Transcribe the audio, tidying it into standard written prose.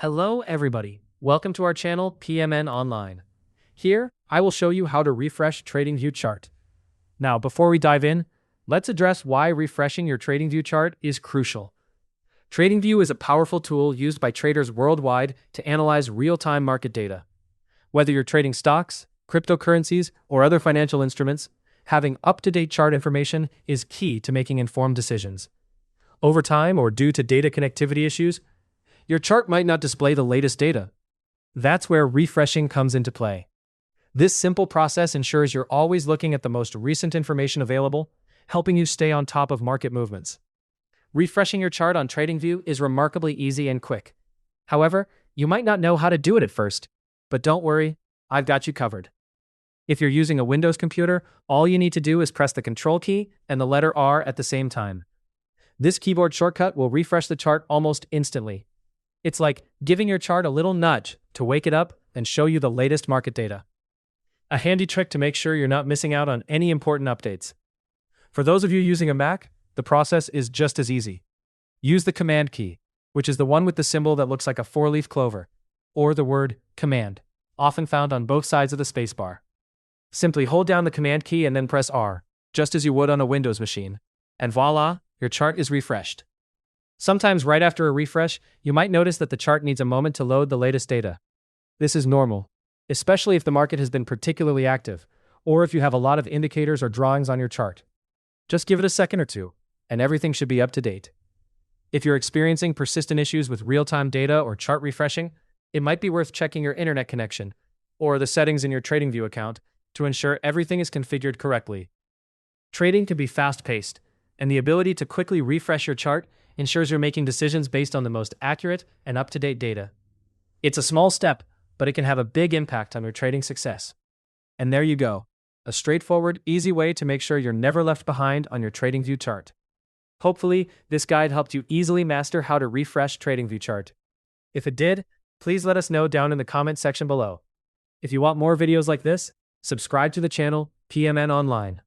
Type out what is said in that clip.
Hello everybody, welcome to our channel PMN Online. Here, I will show you how to refresh TradingView chart. Now, before we dive in, let's address why refreshing your TradingView chart is crucial. TradingView is a powerful tool used by traders worldwide to analyze real-time market data. Whether you're trading stocks, cryptocurrencies, or other financial instruments, having up-to-date chart information is key to making informed decisions. Over time, or due to data connectivity issues, your chart might not display the latest data. That's where refreshing comes into play. This simple process ensures you're always looking at the most recent information available, helping you stay on top of market movements. Refreshing your chart on TradingView is remarkably easy and quick. However, you might not know how to do it at first, but don't worry, I've got you covered. If you're using a Windows computer, all you need to do is press the Control key and the letter R at the same time. This keyboard shortcut will refresh the chart almost instantly. It's like giving your chart a little nudge to wake it up and show you the latest market data. A handy trick to make sure you're not missing out on any important updates. For those of you using a Mac, the process is just as easy. Use the Command key, which is the one with the symbol that looks like a four-leaf clover, or the word Command, often found on both sides of the spacebar. Simply hold down the Command key and then press R, just as you would on a Windows machine, and voila, your chart is refreshed. Sometimes right after a refresh, you might notice that the chart needs a moment to load the latest data. This is normal, especially if the market has been particularly active, or if you have a lot of indicators or drawings on your chart. Just give it a second or two, and everything should be up to date. If you're experiencing persistent issues with real-time data or chart refreshing, it might be worth checking your internet connection, or the settings in your TradingView account, to ensure everything is configured correctly. Trading can be fast-paced, and the ability to quickly refresh your chart ensures you're making decisions based on the most accurate and up-to-date data. It's a small step, but it can have a big impact on your trading success. And there you go, a straightforward, easy way to make sure you're never left behind on your TradingView chart. Hopefully, this guide helped you easily master how to refresh TradingView chart. If it did, please let us know down in the comment section below. If you want more videos like this, subscribe to the channel PMN Online.